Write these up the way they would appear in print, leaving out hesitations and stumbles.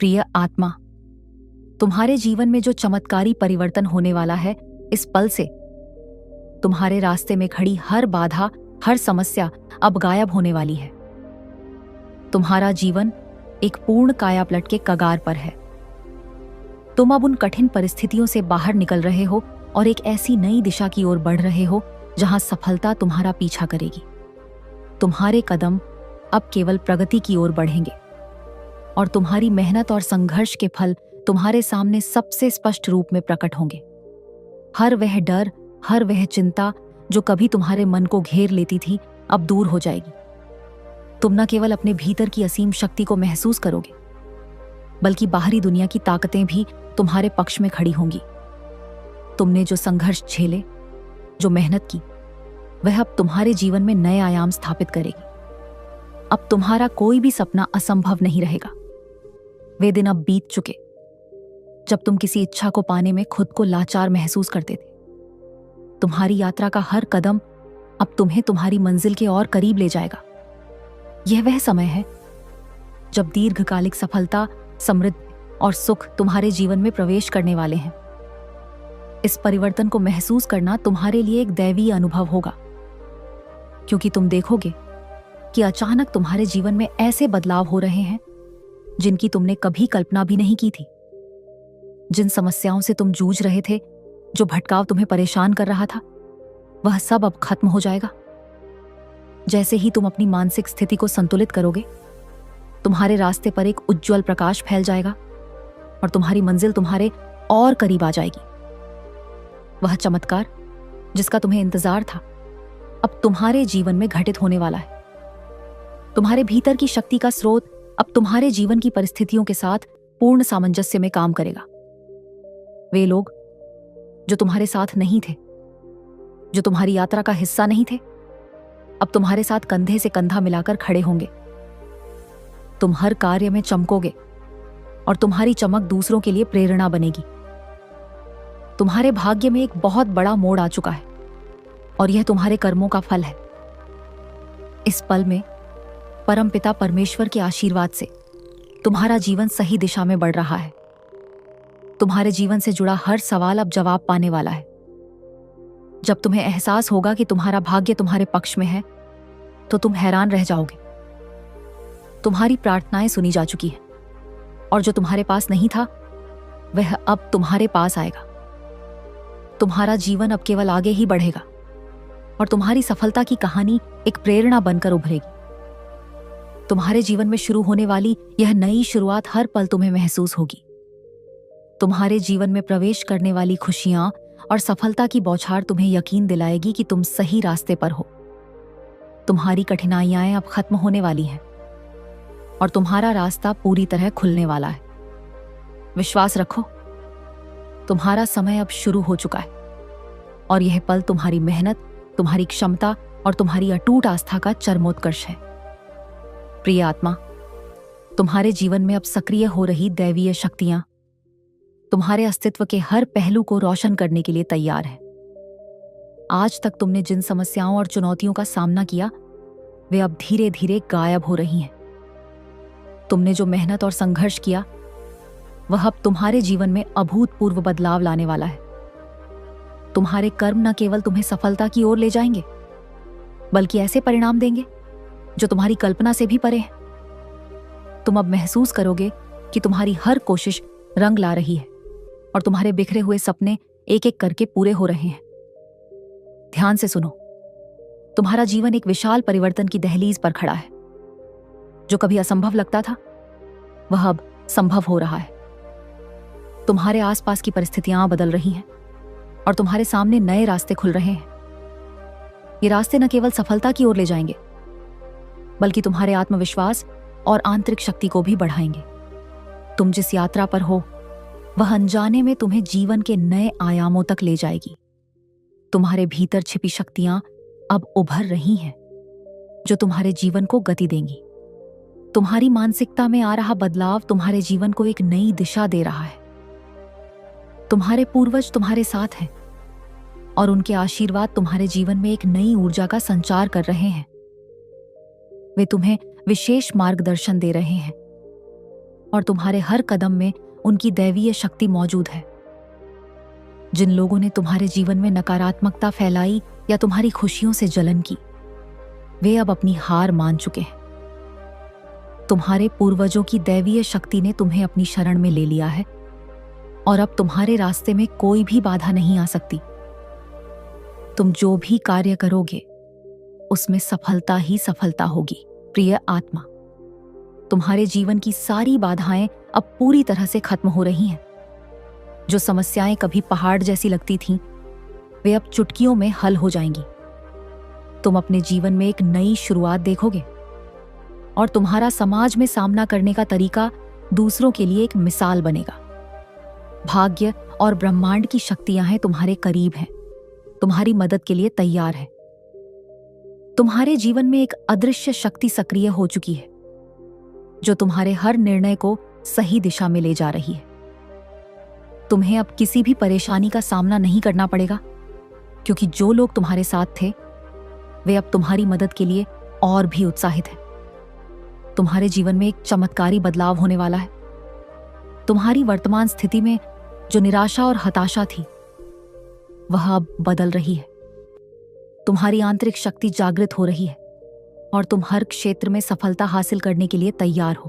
प्रिय आत्मा, तुम्हारे जीवन में जो चमत्कारी परिवर्तन होने वाला है, इस पल से तुम्हारे रास्ते में खड़ी हर बाधा, हर समस्या अब गायब होने वाली है। तुम्हारा जीवन एक पूर्ण कायापलट के कगार पर है। तुम अब उन कठिन परिस्थितियों से बाहर निकल रहे हो और एक ऐसी नई दिशा की ओर बढ़ रहे हो जहां सफलता तुम्हारा पीछा करेगी। तुम्हारे कदम अब केवल प्रगति की ओर बढ़ेंगे और तुम्हारी मेहनत और संघर्ष के फल तुम्हारे सामने सबसे स्पष्ट रूप में प्रकट होंगे। हर वह डर, हर वह चिंता जो कभी तुम्हारे मन को घेर लेती थी, अब दूर हो जाएगी। तुम न केवल अपने भीतर की असीम शक्ति को महसूस करोगे, बल्कि बाहरी दुनिया की ताकतें भी तुम्हारे पक्ष में खड़ी होंगी। तुमने जो संघर्ष झेले, जो मेहनत की, वह अब तुम्हारे जीवन में नए आयाम स्थापित करेगी। अब तुम्हारा कोई भी सपना असंभव नहीं रहेगा। वे दिन अब बीत चुके जब तुम किसी इच्छा को पाने में खुद को लाचार महसूस करते थे। तुम्हारी यात्रा का हर कदम अब तुम्हें तुम्हारी मंजिल के और करीब ले जाएगा। यह वह समय है जब दीर्घकालिक सफलता, समृद्धि और सुख तुम्हारे जीवन में प्रवेश करने वाले हैं। इस परिवर्तन को महसूस करना तुम्हारे लिए एक दैवीय अनुभव होगा, क्योंकि तुम देखोगे कि अचानक तुम्हारे जीवन में ऐसे बदलाव हो रहे हैं जिनकी तुमने कभी कल्पना भी नहीं की थी। जिन समस्याओं से तुम जूझ रहे थे, जो भटकाव तुम्हें परेशान कर रहा था, वह सब अब खत्म हो जाएगा। जैसे ही तुम अपनी मानसिक स्थिति को संतुलित करोगे, तुम्हारे रास्ते पर एक उज्जवल प्रकाश फैल जाएगा और तुम्हारी मंजिल तुम्हारे और करीब आ जाएगी। वह चमत्कार जिसका तुम्हें इंतजार था, अब तुम्हारे जीवन में घटित होने वाला है। तुम्हारे भीतर की शक्ति का स्रोत अब तुम्हारे जीवन की परिस्थितियों के साथ पूर्ण सामंजस्य में काम करेगा। वे लोग जो तुम्हारे साथ नहीं थे, जो तुम्हारी यात्रा का हिस्सा नहीं थे, अब तुम्हारे साथ कंधे से कंधा मिलाकर खड़े होंगे। तुम हर कार्य में चमकोगे और तुम्हारी चमक दूसरों के लिए प्रेरणा बनेगी। तुम्हारे भाग्य में एक बहुत बड़ा मोड़ आ चुका है और यह तुम्हारे कर्मों का फल है। इस पल में परमपिता परमेश्वर के आशीर्वाद से तुम्हारा जीवन सही दिशा में बढ़ रहा है। तुम्हारे जीवन से जुड़ा हर सवाल अब जवाब पाने वाला है। जब तुम्हें एहसास होगा कि तुम्हारा भाग्य तुम्हारे पक्ष में है, तो तुम हैरान रह जाओगे। तुम्हारी प्रार्थनाएं सुनी जा चुकी हैं और जो तुम्हारे पास नहीं था, वह अब तुम्हारे पास आएगा। तुम्हारा जीवन अब केवल आगे ही बढ़ेगा और तुम्हारी सफलता की कहानी एक प्रेरणा बनकर उभरेगी। तुम्हारे जीवन में शुरू होने वाली यह नई शुरुआत हर पल तुम्हें महसूस होगी। तुम्हारे जीवन में प्रवेश करने वाली खुशियां और सफलता की बौछार तुम्हें यकीन दिलाएगी कि तुम सही रास्ते पर हो। तुम्हारी कठिनाइयां अब खत्म होने वाली हैं और तुम्हारा रास्ता पूरी तरह खुलने वाला है। विश्वास रखो, तुम्हारा समय अब शुरू हो चुका है और यह पल तुम्हारी मेहनत, तुम्हारी क्षमता और तुम्हारी अटूट आस्था का चरमोत्कर्ष है। प्रिय आत्मा, तुम्हारे जीवन में अब सक्रिय हो रही दैवीय शक्तियां तुम्हारे अस्तित्व के हर पहलू को रोशन करने के लिए तैयार हैं। आज तक तुमने जिन समस्याओं और चुनौतियों का सामना किया, वे अब धीरे धीरे गायब हो रही हैं। तुमने जो मेहनत और संघर्ष किया, वह अब तुम्हारे जीवन में अभूतपूर्व बदलाव लाने वाला है। तुम्हारे कर्म न केवल तुम्हें सफलता की ओर ले जाएंगे, बल्कि ऐसे परिणाम देंगे जो तुम्हारी कल्पना से भी परे हैं। तुम अब महसूस करोगे कि तुम्हारी हर कोशिश रंग ला रही है और तुम्हारे बिखरे हुए सपने एक एक करके पूरे हो रहे हैं। ध्यान से सुनो, तुम्हारा जीवन एक विशाल परिवर्तन की दहलीज पर खड़ा है। जो कभी असंभव लगता था, वह अब संभव हो रहा है। तुम्हारे आसपास की परिस्थितियां बदल रही हैं और तुम्हारे सामने नए रास्ते खुल रहे हैं। ये रास्ते न केवल सफलता की ओर ले जाएंगे, बल्कि तुम्हारे आत्मविश्वास और आंतरिक शक्ति को भी बढ़ाएंगे। तुम जिस यात्रा पर हो, वह अनजाने में तुम्हें जीवन के नए आयामों तक ले जाएगी। तुम्हारे भीतर छिपी शक्तियां अब उभर रही हैं, जो तुम्हारे जीवन को गति देंगी। तुम्हारी मानसिकता में आ रहा बदलाव तुम्हारे जीवन को एक नई दिशा दे रहा है। तुम्हारे पूर्वज तुम्हारे साथ हैं और उनके आशीर्वाद तुम्हारे जीवन में एक नई ऊर्जा का संचार कर रहे हैं। वे तुम्हें विशेष मार्गदर्शन दे रहे हैं। और तुम्हारे हर कदम में उनकी दैवीय शक्ति मौजूद है। जिन लोगों ने तुम्हारे जीवन में नकारात्मकता फैलाई या तुम्हारी खुशियों से जलन की, वे अब अपनी हार मान चुके हैं। तुम्हारे पूर्वजों की दैवीय शक्ति ने तुम्हें अपनी शरण में ले लिया है और अब तुम्हारे रास्ते में कोई भी बाधा नहीं आ सकती। तुम जो भी कार्य करोगे उसमें सफलता ही सफलता होगी। प्रिय आत्मा, तुम्हारे जीवन की सारी बाधाएं अब पूरी तरह से खत्म हो रही हैं। जो समस्याएं कभी पहाड़ जैसी लगती थीं, वे अब चुटकियों में हल हो जाएंगी। तुम अपने जीवन में एक नई शुरुआत देखोगे और तुम्हारा समाज में सामना करने का तरीका दूसरों के लिए एक मिसाल बनेगा। भाग्य और ब्रह्मांड की शक्तियां हैं तुम्हारे करीब हैं, तुम्हारी मदद के लिए तैयार है। तुम्हारे जीवन में एक अदृश्य शक्ति सक्रिय हो चुकी है जो तुम्हारे हर निर्णय को सही दिशा में ले जा रही है। तुम्हें अब किसी भी परेशानी का सामना नहीं करना पड़ेगा, क्योंकि जो लोग तुम्हारे साथ थे वे अब तुम्हारी मदद के लिए और भी उत्साहित हैं। तुम्हारे जीवन में एक चमत्कारी बदलाव होने वाला है। तुम्हारी वर्तमान स्थिति में जो निराशा और हताशा थी, वह अब बदल रही है। तुम्हारी आंतरिक शक्ति जागृत हो रही है और तुम हर क्षेत्र में सफलता हासिल करने के लिए तैयार हो।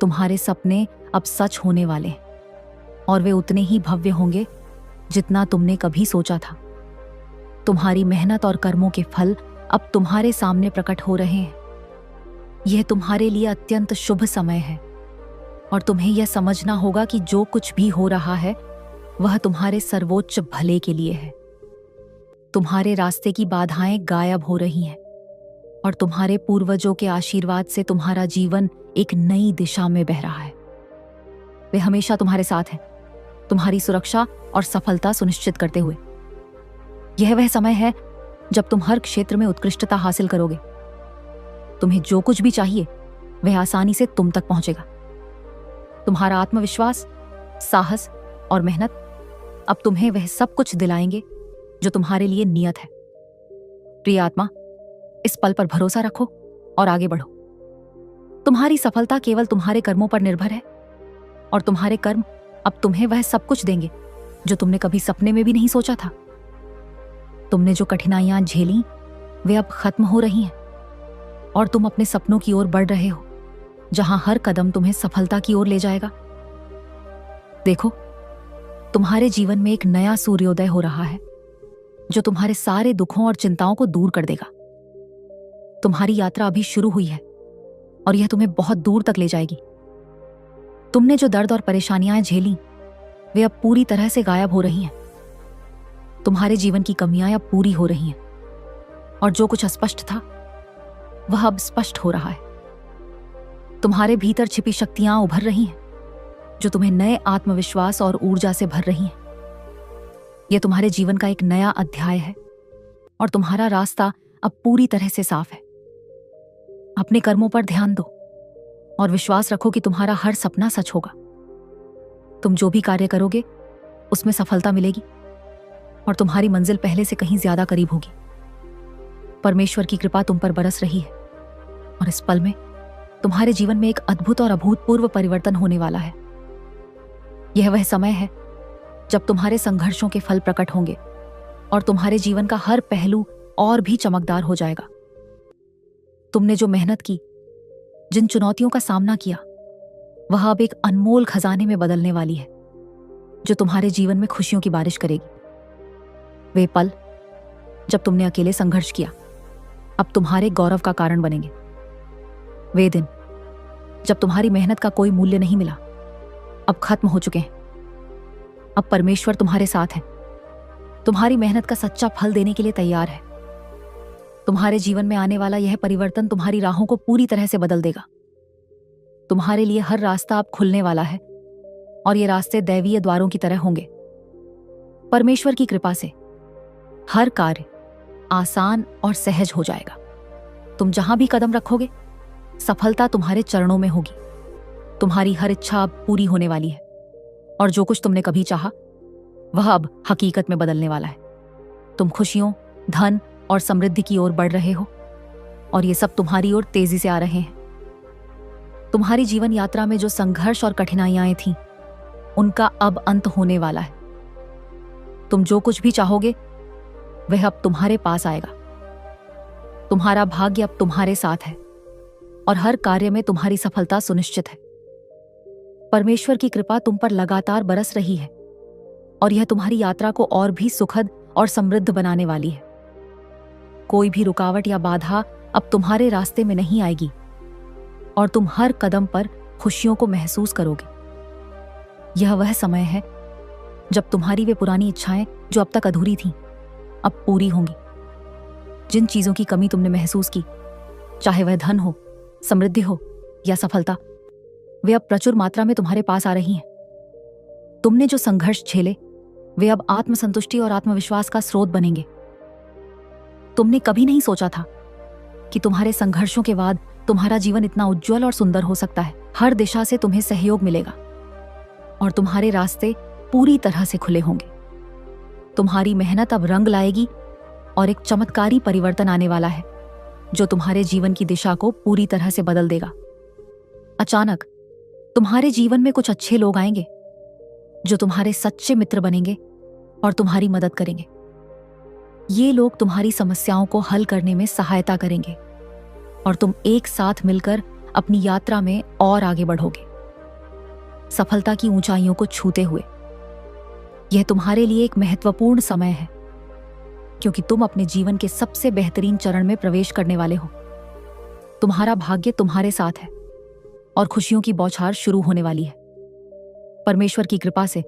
तुम्हारे सपने अब सच होने वाले हैं और वे उतने ही भव्य होंगे जितना तुमने कभी सोचा था। तुम्हारी मेहनत और कर्मों के फल अब तुम्हारे सामने प्रकट हो रहे हैं। यह तुम्हारे लिए अत्यंत शुभ समय है और तुम्हें यह समझना होगा कि जो कुछ भी हो रहा है वह तुम्हारे सर्वोच्च भले के लिए है। तुम्हारे रास्ते की बाधाएं गायब हो रही हैं और तुम्हारे पूर्वजों के आशीर्वाद से तुम्हारा जीवन एक नई दिशा में बह रहा है। वे हमेशा तुम्हारे साथ हैं, तुम्हारी सुरक्षा और सफलता सुनिश्चित करते हुए। यह वह समय है जब तुम हर क्षेत्र में उत्कृष्टता हासिल करोगे। तुम्हें जो कुछ भी चाहिए वह आसानी से तुम तक पहुंचेगा। तुम्हारा आत्मविश्वास, साहस और मेहनत अब तुम्हें वह सब कुछ दिलाएंगे जो तुम्हारे लिए नियत है। प्रिय आत्मा, इस पल पर भरोसा रखो और आगे बढ़ो। तुम्हारी सफलता केवल तुम्हारे कर्मों पर निर्भर है और तुम्हारे कर्म अब तुम्हें वह सब कुछ देंगे जो तुमने कभी सपने में भी नहीं सोचा था। तुमने जो कठिनाइयां झेली वे अब खत्म हो रही हैं और तुम अपने सपनों की ओर बढ़ रहे हो, जहां हर कदम तुम्हें सफलता की ओर ले जाएगा। देखो, तुम्हारे जीवन में एक नया सूर्योदय हो रहा है जो तुम्हारे सारे दुखों और चिंताओं को दूर कर देगा। तुम्हारी यात्रा अभी शुरू हुई है और यह तुम्हें बहुत दूर तक ले जाएगी। तुमने जो दर्द और परेशानियां झेली वे अब पूरी तरह से गायब हो रही हैं। तुम्हारे जीवन की कमियां अब पूरी हो रही हैं और जो कुछ अस्पष्ट था वह अब स्पष्ट हो रहा है। तुम्हारे भीतर छिपी शक्तियां उभर रही हैं जो तुम्हें नए आत्मविश्वास और ऊर्जा से भर रही हैं। यह तुम्हारे जीवन का एक नया अध्याय है और तुम्हारा रास्ता अब पूरी तरह से साफ है। अपने कर्मों पर ध्यान दो और विश्वास रखो कि तुम्हारा हर सपना सच होगा। तुम जो भी कार्य करोगे उसमें सफलता मिलेगी और तुम्हारी मंजिल पहले से कहीं ज्यादा करीब होगी। परमेश्वर की कृपा तुम पर बरस रही है और इस पल में तुम्हारे जीवन में एक अद्भुत और अभूतपूर्व परिवर्तन होने वाला है। यह वह समय है जब तुम्हारे संघर्षों के फल प्रकट होंगे और तुम्हारे जीवन का हर पहलू और भी चमकदार हो जाएगा। तुमने जो मेहनत की, जिन चुनौतियों का सामना किया, वह अब एक अनमोल खजाने में बदलने वाली है जो तुम्हारे जीवन में खुशियों की बारिश करेगी। वे पल जब तुमने अकेले संघर्ष किया अब तुम्हारे गौरव का कारण बनेंगे। वे दिन जब तुम्हारी मेहनत का कोई मूल्य नहीं मिला अब खत्म हो चुके हैं। अब परमेश्वर तुम्हारे साथ है, तुम्हारी मेहनत का सच्चा फल देने के लिए तैयार है। तुम्हारे जीवन में आने वाला यह परिवर्तन तुम्हारी राहों को पूरी तरह से बदल देगा। तुम्हारे लिए हर रास्ता अब खुलने वाला है और ये रास्ते दैवीय द्वारों की तरह होंगे। परमेश्वर की कृपा से हर कार्य आसान और सहज हो जाएगा। तुम जहां भी कदम रखोगे सफलता तुम्हारे चरणों में होगी। तुम्हारी हर इच्छा अब पूरी होने वाली है और जो कुछ तुमने कभी चाहा वह अब हकीकत में बदलने वाला है। तुम खुशियों, धन और समृद्धि की ओर बढ़ रहे हो और ये सब तुम्हारी ओर तेजी से आ रहे हैं। तुम्हारी जीवन यात्रा में जो संघर्ष और कठिनाइयां थीं, उनका अब अंत होने वाला है। तुम जो कुछ भी चाहोगे वह अब तुम्हारे पास आएगा। तुम्हारा भाग्य अब तुम्हारे साथ है और हर कार्य में तुम्हारी सफलता सुनिश्चित है। परमेश्वर की कृपा तुम पर लगातार बरस रही है और यह तुम्हारी यात्रा को और भी सुखद और समृद्ध बनाने वाली है। कोई भी रुकावट या बाधा अब तुम्हारे रास्ते में नहीं आएगी और तुम हर कदम पर खुशियों को महसूस करोगे। यह वह समय है जब तुम्हारी वे पुरानी इच्छाएं जो अब तक अधूरी थीं, अब पूरी होंगी। जिन चीजों की कमी तुमने महसूस की, चाहे वह धन हो, समृद्धि हो या सफलता, वे अब प्रचुर मात्रा में तुम्हारे पास आ रही हैं। तुमने जो संघर्ष झेले वे अब आत्मसंतुष्टि और आत्मविश्वास का स्रोत बनेंगे। तुमने कभी नहीं सोचा था कि तुम्हारे संघर्षों के बाद तुम्हारा जीवन इतना उज्जवल और सुंदर हो सकता है। हर दिशा से तुम्हें सहयोग मिलेगा और तुम्हारे रास्ते पूरी तरह से खुले होंगे। तुम्हारी मेहनत अब रंग लाएगी और एक चमत्कारी परिवर्तन आने वाला है जो तुम्हारे जीवन की दिशा को पूरी तरह से बदल देगा। अचानक तुम्हारे जीवन में कुछ अच्छे लोग आएंगे जो तुम्हारे सच्चे मित्र बनेंगे और तुम्हारी मदद करेंगे। ये लोग तुम्हारी समस्याओं को हल करने में सहायता करेंगे और तुम एक साथ मिलकर अपनी यात्रा में और आगे बढ़ोगे, सफलता की ऊंचाइयों को छूते हुए। यह तुम्हारे लिए एक महत्वपूर्ण समय है क्योंकि तुम अपने जीवन के सबसे बेहतरीन चरण में प्रवेश करने वाले हो। तुम्हारा भाग्य तुम्हारे साथ है और खुशियों की बौछार शुरू होने वाली है। परमेश्वर की कृपा से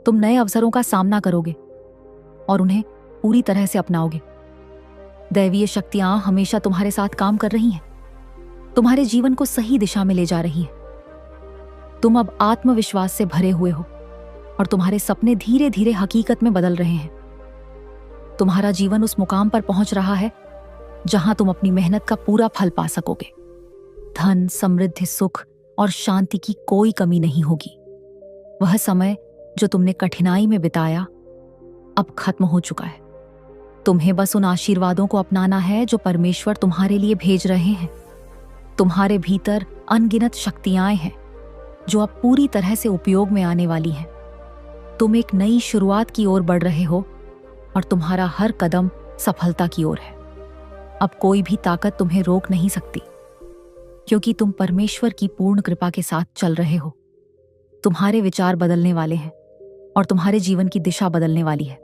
तुम नए अवसरों का सामना करोगे और उन्हें पूरी तरह से अपनाओगे। दैवीय शक्तियां हमेशा तुम्हारे साथ काम कर रही हैं, तुम्हारे जीवन को सही दिशा में ले जा रही हैं। तुम अब आत्मविश्वास से भरे हुए हो और तुम्हारे सपने धीरे धीरे हकीकत में बदल रहे हैं। तुम्हारा जीवन उस मुकाम पर पहुंच रहा है जहां तुम अपनी मेहनत का पूरा फल पा सकोगे। धन, समृद्धि, सुख और शांति की कोई कमी नहीं होगी। वह समय जो तुमने कठिनाई में बिताया अब खत्म हो चुका है। तुम्हें बस उन आशीर्वादों को अपनाना है जो परमेश्वर तुम्हारे लिए भेज रहे हैं। तुम्हारे भीतर अनगिनत शक्तियां हैं जो अब पूरी तरह से उपयोग में आने वाली हैं। तुम एक नई शुरुआत की ओर बढ़ रहे हो और तुम्हारा हर कदम सफलता की ओर है। अब कोई भी ताकत तुम्हें रोक नहीं सकती क्योंकि तुम परमेश्वर की पूर्ण कृपा के साथ चल रहे हो। तुम्हारे विचार बदलने वाले हैं और तुम्हारे जीवन की दिशा बदलने वाली है।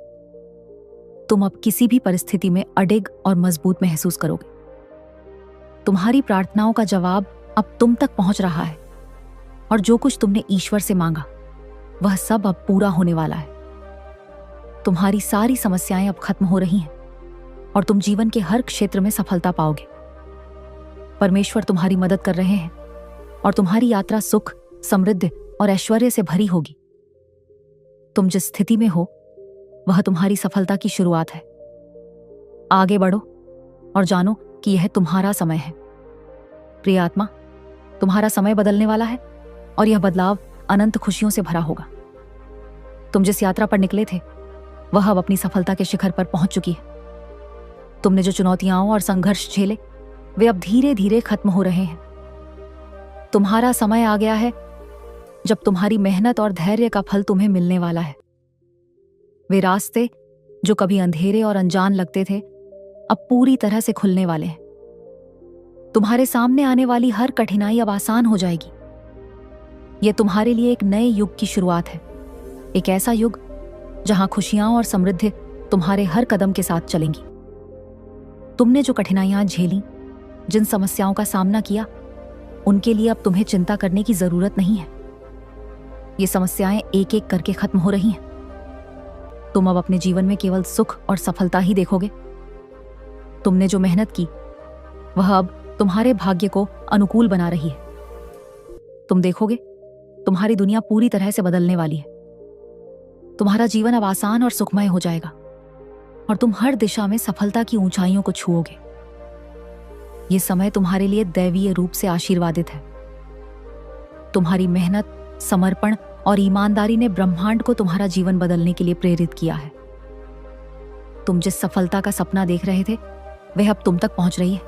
तुम अब किसी भी परिस्थिति में अडिग और मजबूत महसूस करोगे। तुम्हारी प्रार्थनाओं का जवाब अब तुम तक पहुंच रहा है और जो कुछ तुमने ईश्वर से मांगा वह सब अब पूरा होने वाला है। तुम्हारी सारी समस्याएं अब खत्म हो रही हैं और तुम जीवन के हर क्षेत्र में सफलता पाओगे। परमेश्वर तुम्हारी मदद कर रहे हैं और तुम्हारी यात्रा सुख, समृद्धि और ऐश्वर्य से भरी होगी। तुम जिस स्थिति में हो वह तुम्हारी सफलता की शुरुआत है। आगे बढ़ो और जानो कि यह तुम्हारा समय है। प्रिय आत्मा, तुम्हारा समय बदलने वाला है और यह बदलाव अनंत खुशियों से भरा होगा। तुम जिस यात्रा पर निकले थे वह अब अपनी सफलता के शिखर पर पहुंच चुकी है। तुमने जो चुनौतियां और संघर्ष झेले वे अब धीरे धीरे खत्म हो रहे हैं। तुम्हारा समय आ गया है जब तुम्हारी मेहनत और धैर्य का फल तुम्हें मिलने वाला है। वे रास्ते जो कभी अंधेरे और अनजान लगते थे अब पूरी तरह से खुलने वाले हैं। तुम्हारे सामने आने वाली हर कठिनाई अब आसान हो जाएगी। यह तुम्हारे लिए एक नए युग की शुरुआत है, एक ऐसा युग जहां खुशियां और समृद्धि तुम्हारे हर कदम के साथ चलेंगी। तुमने जो कठिनाइयां झेली, जिन समस्याओं का सामना किया, उनके लिए अब तुम्हें चिंता करने की जरूरत नहीं है। ये समस्याएं एक एक करके खत्म हो रही हैं। तुम अब अपने जीवन में केवल सुख और सफलता ही देखोगे। तुमने जो मेहनत की वह अब तुम्हारे भाग्य को अनुकूल बना रही है। तुम देखोगे तुम्हारी दुनिया पूरी तरह से बदलने वाली है। तुम्हारा जीवन अब आसान और सुखमय हो जाएगा और तुम हर दिशा में सफलता की ऊंचाइयों को छुओगे। ये समय तुम्हारे लिए दैवीय रूप से आशीर्वादित है। तुम्हारी मेहनत, समर्पण और ईमानदारी ने ब्रह्मांड को तुम्हारा जीवन बदलने के लिए प्रेरित किया है। तुम जिस सफलता का सपना देख रहे थे वह अब तुम तक पहुंच रही है।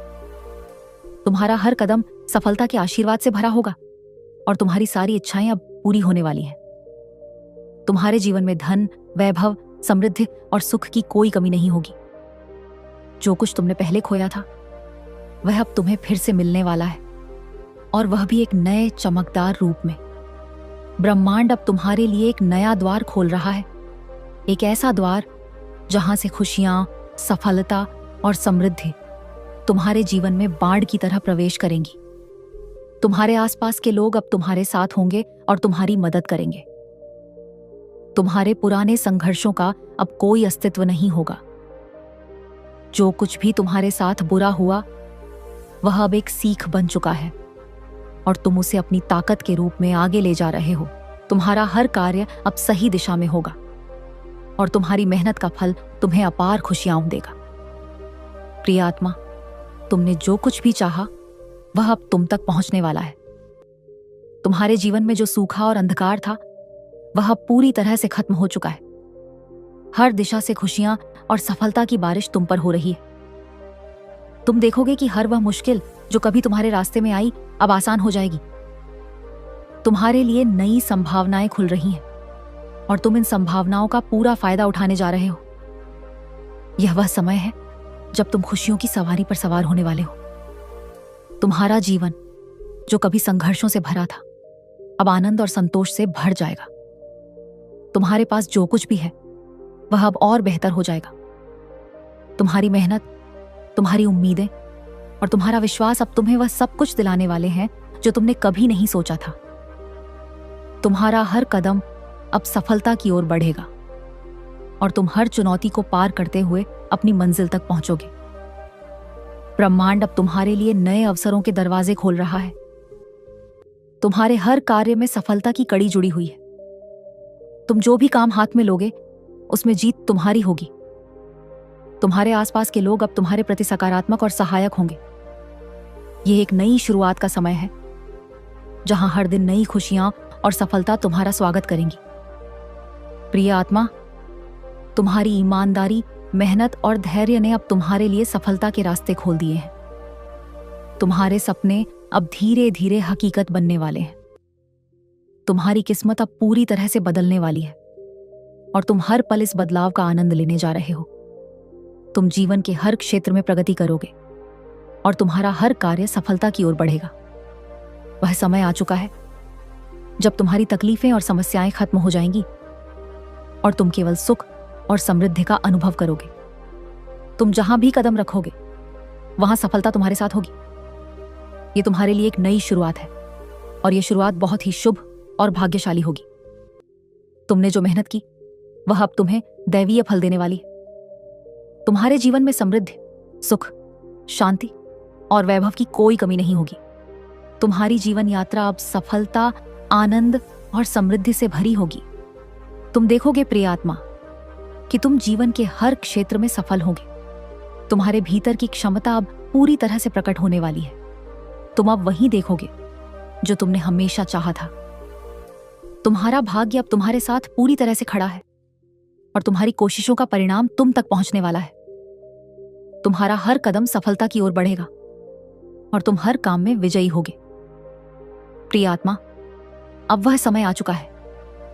तुम्हारा हर कदम सफलता के आशीर्वाद से भरा होगा और तुम्हारी सारी इच्छाएं अब पूरी होने वाली हैं। तुम्हारे जीवन में धन, वैभव, समृद्धि और सुख की कोई कमी नहीं होगी। जो कुछ तुमने पहले खोया था वह अब तुम्हें फिर से मिलने वाला है, और वह भी एक नए चमकदार रूप में। ब्रह्मांड अब तुम्हारे लिए एक नया द्वार खोल रहा है, एक ऐसा द्वार जहां से खुशियां, सफलता और समृद्धि तुम्हारे जीवन में बाढ़ की तरह प्रवेश करेंगी। तुम्हारे आसपास के लोग अब तुम्हारे साथ होंगे और तुम्हारी मदद करेंगे। तुम्हारे पुराने संघर्षों का अब कोई अस्तित्व नहीं होगा। जो कुछ भी तुम्हारे साथ बुरा हुआ वह अब एक सीख बन चुका है और तुम उसे अपनी ताकत के रूप में आगे ले जा रहे हो। तुम्हारा हर कार्य अब सही दिशा में होगा और तुम्हारी मेहनत का फल तुम्हें अपार खुशियां देगा। प्रिय आत्मा, तुमने जो कुछ भी चाहा वह अब तुम तक पहुंचने वाला है। तुम्हारे जीवन में जो सूखा और अंधकार था वह अब पूरी तरह से खत्म हो चुका है। हर दिशा से खुशियां और सफलता की बारिश तुम पर हो रही है। तुम देखोगे कि हर वह मुश्किल जो कभी तुम्हारे रास्ते में आई अब आसान हो जाएगी। तुम्हारे लिए नई संभावनाएं खुल रही हैं और तुम इन संभावनाओं का पूरा फायदा उठाने जा रहे हो। यह वह समय है जब तुम खुशियों की सवारी पर सवार होने वाले हो। तुम्हारा जीवन जो कभी संघर्षों से भरा था अब आनंद और संतोष से भर जाएगा। तुम्हारे पास जो कुछ भी है वह अब और बेहतर हो जाएगा। तुम्हारी मेहनत, तुम्हारी उम्मीदें और तुम्हारा विश्वास अब तुम्हें वह सब कुछ दिलाने वाले हैं जो तुमने कभी नहीं सोचा था। तुम्हारा हर कदम अब सफलता की ओर बढ़ेगा और तुम हर चुनौती को पार करते हुए अपनी मंजिल तक पहुंचोगे। ब्रह्मांड अब तुम्हारे लिए नए अवसरों के दरवाजे खोल रहा है। तुम्हारे हर कार्य में सफलता की कड़ी जुड़ी हुई है। तुम जो भी काम हाथ में लोगे उसमें जीत तुम्हारी होगी। तुम्हारे आसपास के लोग अब तुम्हारे प्रति सकारात्मक और सहायक होंगे। यह एक नई शुरुआत का समय है जहां हर दिन नई खुशियां और सफलता तुम्हारा स्वागत करेंगी। प्रिय आत्मा, तुम्हारी ईमानदारी, मेहनत और धैर्य ने अब तुम्हारे लिए सफलता के रास्ते खोल दिए हैं। तुम्हारे सपने अब धीरे धीरे हकीकत बनने वाले हैं। तुम्हारी किस्मत अब पूरी तरह से बदलने वाली है और तुम हर पल इस बदलाव का आनंद लेने जा रहे हो। तुम जीवन के हर क्षेत्र में प्रगति करोगे और तुम्हारा हर कार्य सफलता की ओर बढ़ेगा। वह समय आ चुका है जब तुम्हारी तकलीफें और समस्याएं खत्म हो जाएंगी और तुम केवल सुख और समृद्धि का अनुभव करोगे। तुम जहां भी कदम रखोगे वहां सफलता तुम्हारे साथ होगी। ये तुम्हारे लिए एक नई शुरुआत है और यह शुरुआत बहुत ही शुभ और भाग्यशाली होगी। तुमने जो मेहनत की वह अब तुम्हें दैवीय फल देने वाली है। तुम्हारे जीवन में समृद्धि, सुख, शांति और वैभव की कोई कमी नहीं होगी। तुम्हारी जीवन यात्रा अब सफलता, आनंद और समृद्धि से भरी होगी। तुम देखोगे प्रिय आत्मा कि तुम जीवन के हर क्षेत्र में सफल होगे। तुम्हारे भीतर की क्षमता अब पूरी तरह से प्रकट होने वाली है। तुम अब वही देखोगे जो तुमने हमेशा चाहा था। तुम्हारा भाग्य अब तुम्हारे साथ पूरी तरह से खड़ा है और तुम्हारी कोशिशों का परिणाम तुम तक पहुंचने वाला है। तुम्हारा हर कदम सफलता की ओर बढ़ेगा और तुम हर काम में विजयी होगे। प्रिय आत्मा, अब वह समय आ चुका है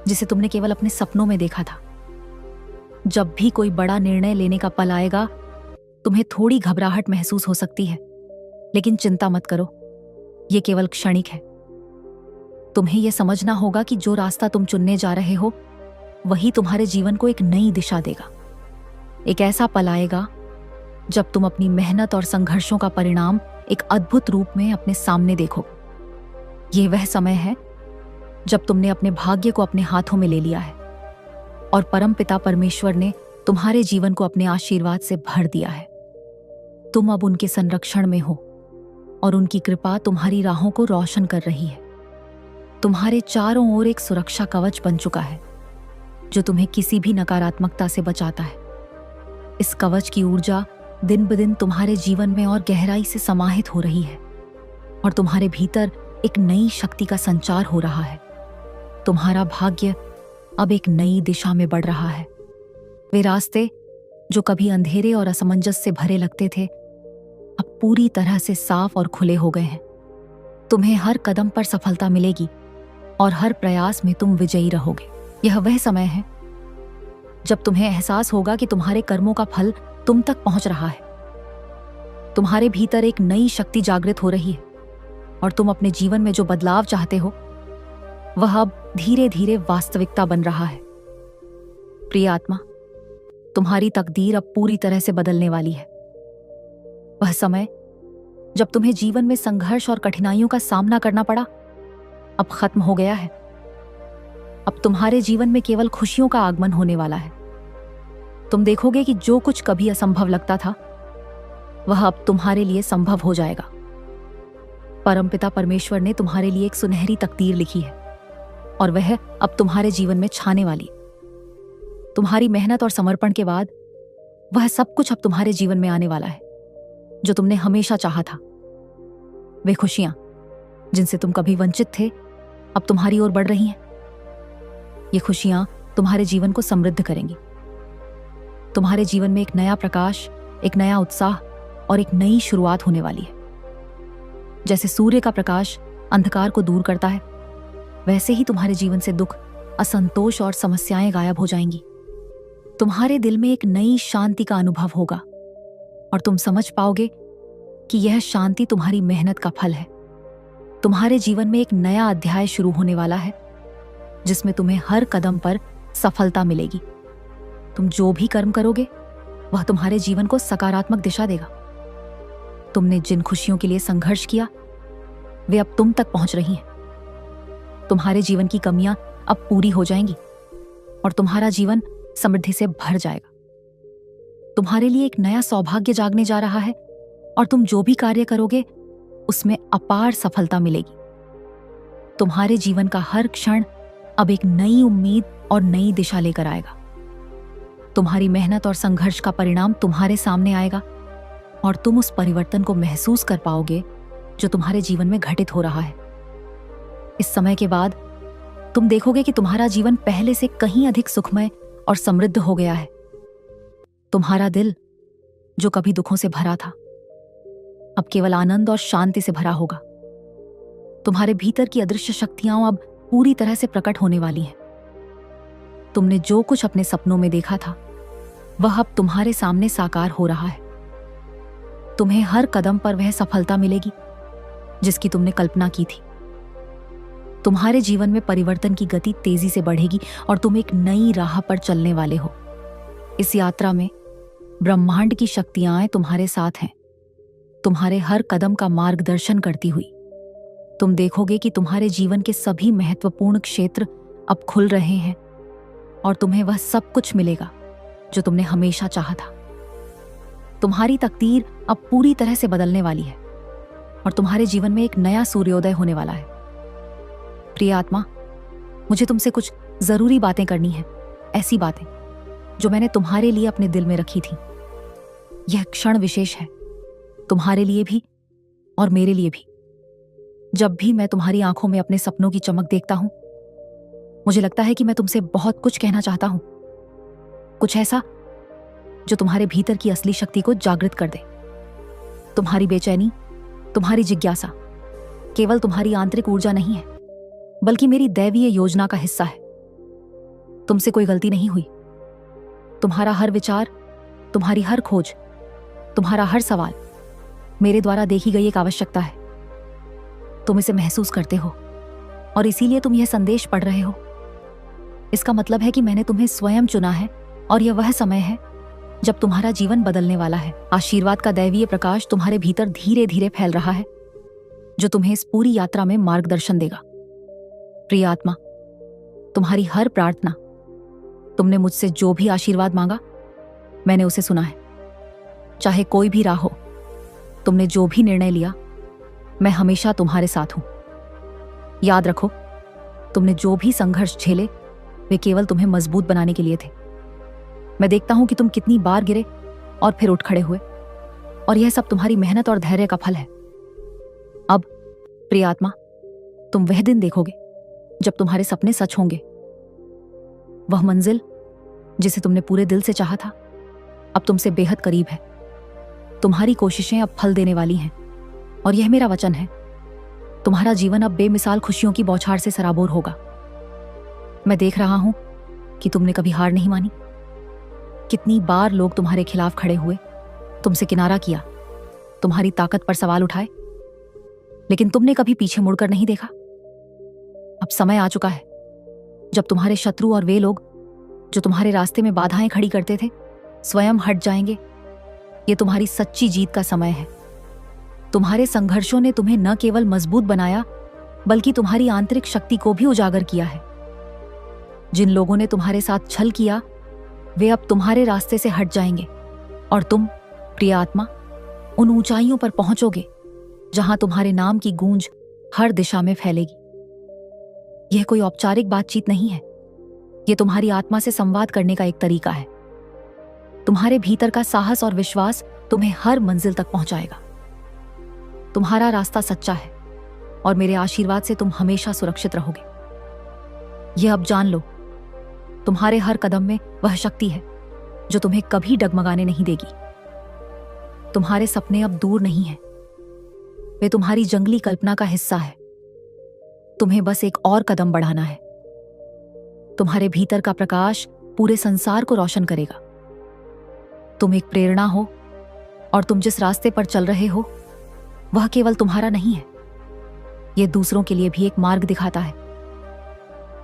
जिसे तुमने केवल अपने सपनों में देखा था। जब भी कोई बड़ा निर्णय लेने का पल आएगा, तुम्हें थोड़ी घबराहट महसूस हो सकती है, लेकिन चिंता मत करो, यह केवल क्षणिक है। तुम्हें यह समझना होगा कि जो रास्ता तुम चुनने जा रहे हो वही तुम्हारे जीवन को एक नई दिशा देगा। एक ऐसा पल आएगा जब तुम अपनी मेहनत और संघर्षों का परिणाम एक अद्भुत रूप में अपने सामने देखो। यह वह समय है जब तुमने अपने भाग्य को अपने हाथों में ले लिया है और परमपिता परमेश्वर ने तुम्हारे जीवन को अपने आशीर्वाद से भर दिया है। तुम अब उनके संरक्षण में हो और उनकी कृपा तुम्हारी राहों को रोशन कर रही है। तुम्हारे चारों ओर एक सुरक्षा कवच बन चुका है जो तुम्हें किसी भी नकारात्मकता से बचाता है। इस कवच की ऊर्जा दिन ब दिन तुम्हारे जीवन में और गहराई से समाहित हो रही है और तुम्हारे भीतर एक नई शक्ति का संचार हो रहा है। तुम्हारा भाग्य अब एक नई दिशा में बढ़ रहा है। वे रास्ते जो कभी अंधेरे और असमंजस से भरे लगते थे, अब पूरी तरह से साफ और खुले हो गए हैं। तुम्हें हर कदम पर सफलता मिलेगी और हर प्रयास में तुम विजयी रहोगे। यह वह समय है जब तुम्हें एहसास होगा कि तुम्हारे कर्मों का फल तुम तक पहुंच रहा है। तुम्हारे भीतर एक नई शक्ति जागृत हो रही है और तुम अपने जीवन में जो बदलाव चाहते हो वह अब धीरे धीरे वास्तविकता बन रहा है। प्रिय आत्मा, तुम्हारी तकदीर अब पूरी तरह से बदलने वाली है। वह समय जब तुम्हें जीवन में संघर्ष और कठिनाइयों का सामना करना पड़ा अब खत्म हो गया है। अब तुम्हारे जीवन में केवल खुशियों का आगमन होने वाला है। तुम देखोगे कि जो कुछ कभी असंभव लगता था वह अब तुम्हारे लिए संभव हो जाएगा। परमपिता परमेश्वर ने तुम्हारे लिए एक सुनहरी तकदीर लिखी है और वह अब तुम्हारे जीवन में छाने वाली है। तुम्हारी मेहनत और समर्पण के बाद वह सब कुछ अब तुम्हारे जीवन में आने वाला है जो तुमने हमेशा चाहा था। वे खुशियां जिनसे तुम कभी वंचित थे अब तुम्हारी ओर बढ़ रही हैं। ये खुशियां तुम्हारे जीवन को समृद्ध करेंगी। तुम्हारे जीवन में एक नया प्रकाश, एक नया उत्साह और एक नई शुरुआत होने वाली है। जैसे सूर्य का प्रकाश अंधकार को दूर करता है, वैसे ही तुम्हारे जीवन से दुख, असंतोष और समस्याएं गायब हो जाएंगी। तुम्हारे दिल में एक नई शांति का अनुभव होगा और तुम समझ पाओगे कि यह शांति तुम्हारी मेहनत का फल है। तुम्हारे जीवन में एक नया अध्याय शुरू होने वाला है जिसमें तुम्हें हर कदम पर सफलता मिलेगी। तुम जो भी कर्म करोगे वह तुम्हारे जीवन को सकारात्मक दिशा देगा। तुमने जिन खुशियों के लिए संघर्ष किया वे अब तुम तक पहुंच रही हैं। तुम्हारे जीवन की कमियां अब पूरी हो जाएंगी और तुम्हारा जीवन समृद्धि से भर जाएगा। तुम्हारे लिए एक नया सौभाग्य जागने जा रहा है और तुम जो भी कार्य करोगे उसमें अपार सफलता मिलेगी। तुम्हारे जीवन का हर क्षण अब एक नई उम्मीद और नई दिशा लेकर आएगा। तुम्हारी मेहनत और संघर्ष का परिणाम तुम्हारे सामने आएगा और तुम उस परिवर्तन को महसूस कर पाओगे जो तुम्हारे जीवन में घटित हो रहा है। इस समय के बाद तुम देखोगे कि तुम्हारा जीवन पहले से कहीं अधिक सुखमय और समृद्ध हो गया है। तुम्हारा दिल जो कभी दुखों से भरा था अब केवल आनंद और शांति से भरा होगा। तुम्हारे भीतर की अदृश्य शक्तियां अब पूरी तरह से प्रकट होने वाली हैं। तुमने जो कुछ अपने सपनों में देखा था वह अब तुम्हारे सामने साकार हो रहा है। तुम्हें हर कदम पर वह सफलता मिलेगी जिसकी तुमने कल्पना की थी। तुम्हारे जीवन में परिवर्तन की गति तेजी से बढ़ेगी और तुम एक नई राह पर चलने वाले हो। इस यात्रा में ब्रह्मांड की शक्तियां तुम्हारे साथ हैं, तुम्हारे हर कदम का मार्गदर्शन करती हुई। तुम देखोगे कि तुम्हारे जीवन के सभी महत्वपूर्ण क्षेत्र अब खुल रहे हैं और तुम्हें वह सब कुछ मिलेगा जो तुमने हमेशा चाहा था। तुम्हारी तकदीर अब पूरी तरह से बदलने वाली है और तुम्हारे जीवन में एक नया सूर्योदय होने वाला है। प्रिय आत्मा, मुझे तुमसे कुछ जरूरी बातें करनी है, ऐसी बातें जो मैंने तुम्हारे लिए अपने दिल में रखी थी। यह क्षण विशेष है, तुम्हारे लिए भी और मेरे लिए भी। जब भी मैं तुम्हारी आंखों में अपने सपनों की चमक देखता हूं, मुझे लगता है कि मैं तुमसे बहुत कुछ कहना चाहता हूं, कुछ ऐसा जो तुम्हारे भीतर की असली शक्ति को जागृत कर दे। तुम्हारी बेचैनी, तुम्हारी जिज्ञासा केवल तुम्हारी आंतरिक ऊर्जा नहीं है, बल्कि मेरी दैवीय योजना का हिस्सा है। तुमसे कोई गलती नहीं हुई। तुम्हारा हर विचार, तुम्हारी हर खोज, तुम्हारा हर सवाल मेरे द्वारा देखी गई एक आवश्यकता है। तुम इसे महसूस करते हो और इसीलिए तुम यह संदेश पढ़ रहे हो। इसका मतलब है कि मैंने तुम्हें स्वयं चुना है और यह वह समय है जब तुम्हारा जीवन बदलने वाला है। आशीर्वाद का दैवीय प्रकाश तुम्हारे भीतर धीरे धीरे फैल रहा है जो तुम्हें इस पूरी यात्रा में मार्गदर्शन देगा। प्रिय आत्मा, तुम्हारी हर प्रार्थना, तुमने मुझसे जो भी आशीर्वाद मांगा मैंने उसे सुना है। चाहे कोई भी राह हो, तुमने जो भी निर्णय लिया, मैं हमेशा तुम्हारे साथ हूं। याद रखो, तुमने जो भी संघर्ष झेले वे केवल तुम्हें मजबूत बनाने के लिए थे। मैं देखता हूं कि तुम कितनी बार गिरे और फिर उठ खड़े हुए, और यह सब तुम्हारी मेहनत और धैर्य का फल है। अब प्रिय आत्मा, तुम वह दिन देखोगे जब तुम्हारे सपने सच होंगे। वह मंजिल जिसे तुमने पूरे दिल से चाहा था अब तुमसे बेहद करीब है। तुम्हारी कोशिशें अब फल देने वाली हैं और यह मेरा वचन है, तुम्हारा जीवन अब बेमिसाल खुशियों की बौछार से सराबोर होगा। मैं देख रहा हूं कि तुमने कभी हार नहीं मानी। कितनी बार लोग तुम्हारे खिलाफ खड़े हुए, तुमसे किनारा किया, तुम्हारी ताकत पर सवाल उठाए, लेकिन तुमने कभी पीछे मुड़कर नहीं देखा। अब समय आ चुका है जब तुम्हारे शत्रु और वे लोग जो तुम्हारे रास्ते में बाधाएं खड़ी करते थे स्वयं हट जाएंगे। ये तुम्हारी सच्ची जीत का समय है। तुम्हारे संघर्षों ने तुम्हें न केवल मजबूत बनाया बल्कि तुम्हारी आंतरिक शक्ति को भी उजागर किया है। जिन लोगों ने तुम्हारे साथ छल किया वे अब तुम्हारे रास्ते से हट जाएंगे और तुम, प्रिय आत्मा, उन ऊंचाइयों पर पहुंचोगे जहां तुम्हारे नाम की गूंज हर दिशा में फैलेगी। यह कोई औपचारिक बातचीत नहीं है, यह तुम्हारी आत्मा से संवाद करने का एक तरीका है। तुम्हारे भीतर का साहस और विश्वास तुम्हें हर मंजिल तक पहुंचाएगा। तुम्हारा रास्ता सच्चा है और मेरे आशीर्वाद से तुम हमेशा सुरक्षित रहोगे। यह अब जान लो, तुम्हारे हर कदम में वह शक्ति है जो तुम्हें कभी डगमगाने नहीं देगी। तुम्हारे सपने अब दूर नहीं हैं, वे तुम्हारी जंगली कल्पना का हिस्सा है। तुम्हें बस एक और कदम बढ़ाना है। तुम्हारे भीतर का प्रकाश पूरे संसार को रोशन करेगा। तुम एक प्रेरणा हो और तुम जिस रास्ते पर चल रहे हो वह केवल तुम्हारा नहीं है, यह दूसरों के लिए भी एक मार्ग दिखाता है।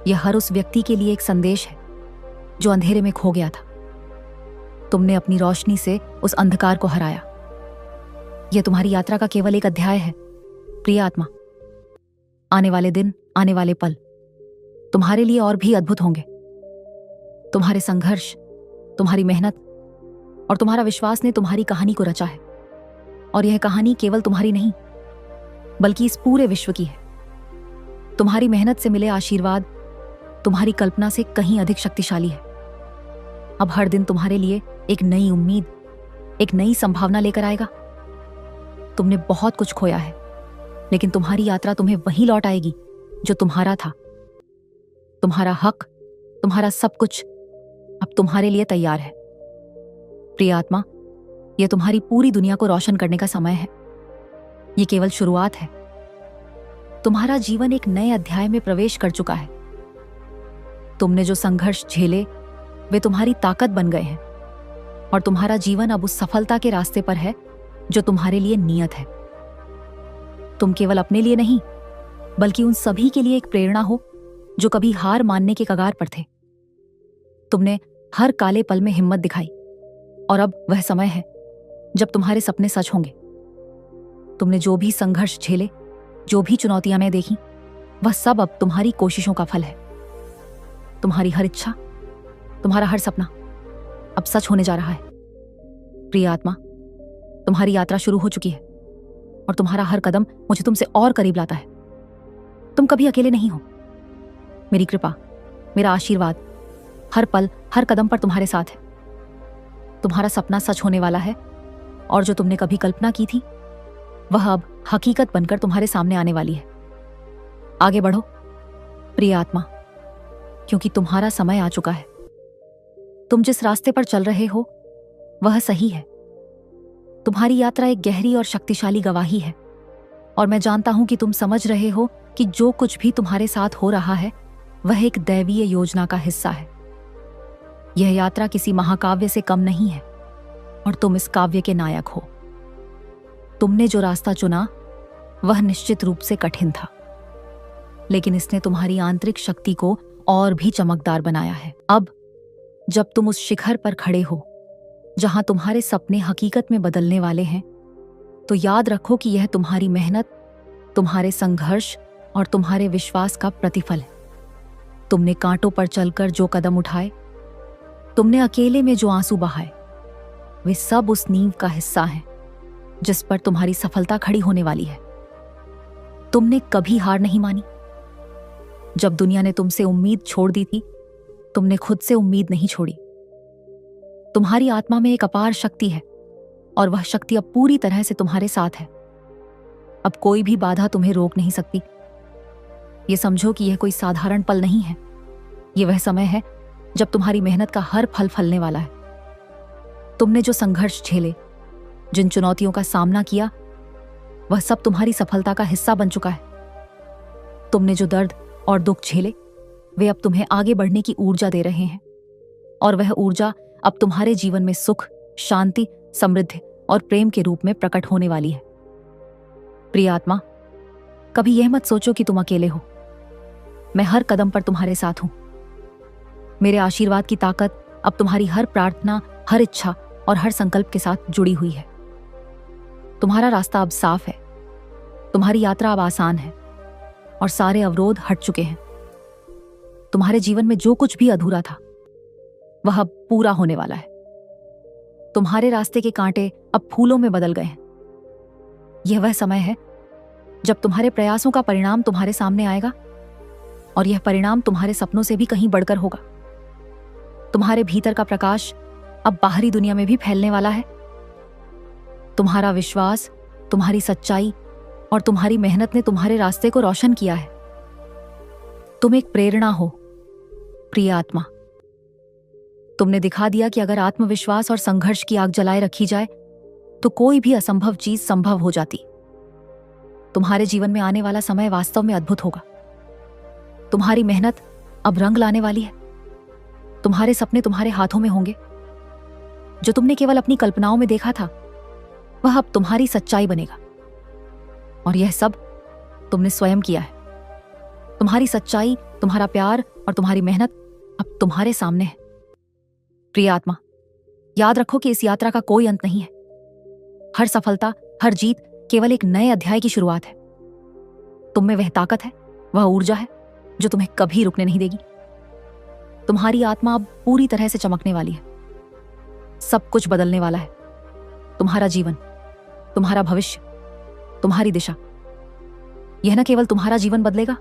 यह हर उस व्यक्ति के लिए एक संदेश है जो अंधेरे में खो गया था। तुमने अपनी रोशनी से उस अंधकार को हराया। यह तुम्हारी यात्रा का केवल एक अध्याय है, प्रिय आत्मा। आने वाले दिन, आने वाले पल तुम्हारे लिए और भी अद्भुत होंगे। तुम्हारे संघर्ष, तुम्हारी मेहनत और तुम्हारा विश्वास ने तुम्हारी कहानी को रचा है और यह कहानी केवल तुम्हारी नहीं बल्कि इस पूरे विश्व की है। तुम्हारी मेहनत से मिले आशीर्वाद तुम्हारी कल्पना से कहीं अधिक शक्तिशाली है। अब हर दिन तुम्हारे लिए एक नई उम्मीद, एक नई संभावना लेकर आएगा। तुमने बहुत कुछ खोया है, लेकिन तुम्हारी यात्रा तुम्हें वहीं लौट आएगी जो तुम्हारा था। तुम्हारा हक, तुम्हारा सब कुछ अब तुम्हारे लिए तैयार है। प्रिय आत्मा, यह तुम्हारी पूरी दुनिया को रोशन करने का समय है। यह केवल शुरुआत है। तुम्हारा जीवन एक नए अध्याय में प्रवेश कर चुका है। तुमने जो संघर्ष झेले वे तुम्हारी ताकत बन गए हैं और तुम्हारा जीवन अब उस सफलता के रास्ते पर है जो तुम्हारे लिए नियत है। तुम केवल अपने लिए नहीं बल्कि उन सभी के लिए एक प्रेरणा हो जो कभी हार मानने के कगार पर थे। तुमने हर काले पल में हिम्मत दिखाई और अब वह समय है जब तुम्हारे सपने सच होंगे। तुमने जो भी संघर्ष झेले, जो भी चुनौतियां मैं देखी, वह सब अब तुम्हारी कोशिशों का फल है। तुम्हारी हर इच्छा, तुम्हारा हर सपना अब सच होने जा रहा है। प्रिय आत्मा, तुम्हारी यात्रा शुरू हो चुकी है और तुम्हारा हर कदम मुझे तुमसे और करीब लाता है। तुम कभी अकेले नहीं हो। मेरी कृपा, मेरा आशीर्वाद हर पल, हर कदम पर तुम्हारे साथ है। तुम्हारा सपना सच होने वाला है और जो तुमने कभी कल्पना की थी वह अब हकीकत बनकर तुम्हारे सामने आने वाली है। आगे बढ़ो प्रिय आत्मा, क्योंकि तुम्हारा समय आ चुका है। तुम जिस रास्ते पर चल रहे हो वह सही है। तुम्हारी यात्रा एक गहरी और शक्तिशाली गवाही है और मैं जानता हूं कि तुम समझ रहे हो कि जो कुछ भी तुम्हारे साथ हो रहा है वह एक दैवीय योजना का हिस्सा है। यह यात्रा किसी महाकाव्य से कम नहीं है और तुम इस काव्य के नायक हो। तुमने जो रास्ता चुना वह निश्चित रूप से कठिन था, लेकिन इसने तुम्हारी आंतरिक शक्ति को और भी चमकदार बनाया है। अब जब तुम उस शिखर पर खड़े हो जहां तुम्हारे सपने हकीकत में बदलने वाले हैं, तो याद रखो कि यह तुम्हारी मेहनत, तुम्हारे संघर्ष और तुम्हारे विश्वास का प्रतिफल है। तुमने कांटों पर चलकर जो कदम उठाए, तुमने अकेले में जो आंसू बहाए, वे सब उस नींव का हिस्सा हैं जिस पर तुम्हारी सफलता खड़ी होने वाली है। तुमने कभी हार नहीं मानी। जब दुनिया ने तुमसे उम्मीद छोड़ दी थी, तुमने खुद से उम्मीद नहीं छोड़ी। तुम्हारी आत्मा में एक अपार शक्ति है और वह शक्ति अब पूरी तरह से तुम्हारे साथ है। अब कोई भी बाधा तुम्हें रोक नहीं सकती। ये समझो कि यह कोई साधारण पल नहीं है। यह वह समय है जब तुम्हारी मेहनत का हर फल फलने वाला है। तुमने जो संघर्ष झेले, जिन चुनौतियों का सामना किया वह सब तुम्हारी सफलता का हिस्सा बन चुका है। तुमने जो दर्द और दुख झेले वे अब तुम्हें आगे बढ़ने की ऊर्जा दे रहे हैं, और वह ऊर्जा अब तुम्हारे जीवन में सुख, शांति, समृद्धि और प्रेम के रूप में प्रकट होने वाली है। प्रिय आत्मा, कभी यह मत सोचो कि तुम अकेले हो। मैं हर कदम पर तुम्हारे साथ हूं। मेरे आशीर्वाद की ताकत अब तुम्हारी हर प्रार्थना, हर इच्छा और हर संकल्प के साथ जुड़ी हुई है। तुम्हारा रास्ता अब साफ है, तुम्हारी यात्रा अब आसान है और सारे अवरोध हट चुके हैं। तुम्हारे जीवन में जो कुछ भी अधूरा था वह अब पूरा होने वाला है। तुम्हारे रास्ते के कांटे अब फूलों में बदल गए हैं। यह वह समय है जब तुम्हारे प्रयासों का परिणाम तुम्हारे सामने आएगा, और यह परिणाम तुम्हारे सपनों से भी कहीं बढ़कर होगा। तुम्हारे भीतर का प्रकाश अब बाहरी दुनिया में भी फैलने वाला है। तुम्हारा विश्वास, तुम्हारी सच्चाई और तुम्हारी मेहनत ने तुम्हारे रास्ते को रोशन किया है। तुम एक प्रेरणा हो, प्रिय आत्मा। तुमने दिखा दिया कि अगर आत्मविश्वास और संघर्ष की आग जलाए रखी जाए तो कोई भी असंभव चीज संभव हो जाती। तुम्हारे जीवन में आने वाला समय वास्तव में अद्भुत होगा। तुम्हारी मेहनत अब रंग लाने वाली है। तुम्हारे सपने तुम्हारे हाथों में होंगे। जो तुमने केवल अपनी कल्पनाओं में देखा था वह अब तुम्हारी सच्चाई बनेगा, और यह सब तुमने स्वयं किया है। तुम्हारी सच्चाई, तुम्हारा प्यार और तुम्हारी मेहनत अब तुम्हारे सामने है। प्रिय आत्मा, याद रखो कि इस यात्रा का कोई अंत नहीं है। हर सफलता, हर जीत केवल एक नए अध्याय की शुरुआत है। तुम में वह ताकत है, वह ऊर्जा है जो तुम्हें कभी रुकने नहीं देगी। तुम्हारी आत्मा अब पूरी तरह से चमकने वाली है। सब कुछ बदलने वाला है। तुम्हारा जीवन, तुम्हारा भविष्य, तुम्हारी दिशा। यह न केवल तुम्हारा जीवन बदलेगा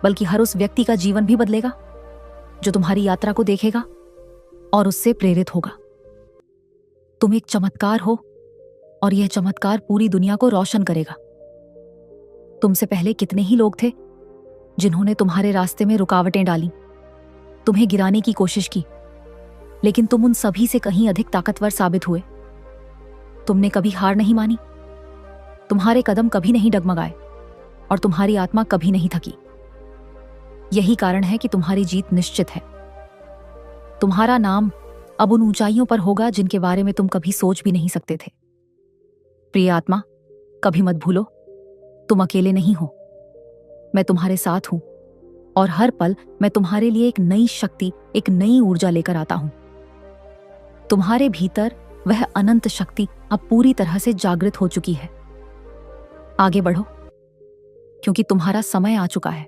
बल्कि हर उस व्यक्ति का जीवन भी बदलेगा जो तुम्हारी यात्रा को देखेगा और उससे प्रेरित होगा। तुम एक चमत्कार हो, और यह चमत्कार पूरी दुनिया को रोशन करेगा। तुमसे पहले कितने ही लोग थे जिन्होंने तुम्हारे रास्ते में रुकावटें डाली, तुम्हें गिराने की कोशिश की, लेकिन तुम उन सभी से कहीं अधिक ताकतवर साबित हुए। तुमने कभी हार नहीं मानी, तुम्हारे कदम कभी नहीं डगमगाए और तुम्हारी आत्मा कभी नहीं थकी। यही कारण है कि तुम्हारी जीत निश्चित है। तुम्हारा नाम अब उन ऊंचाइयों पर होगा जिनके बारे में तुम कभी सोच भी नहीं सकते थे। प्रिय आत्मा, कभी मत भूलो, तुम अकेले नहीं हो। मैं तुम्हारे साथ हूं, और हर पल मैं तुम्हारे लिए एक नई शक्ति, एक नई ऊर्जा लेकर आता हूं। तुम्हारे भीतर वह अनंत शक्ति अब पूरी तरह से जागृत हो चुकी है। आगे बढ़ो, क्योंकि तुम्हारा समय आ चुका है।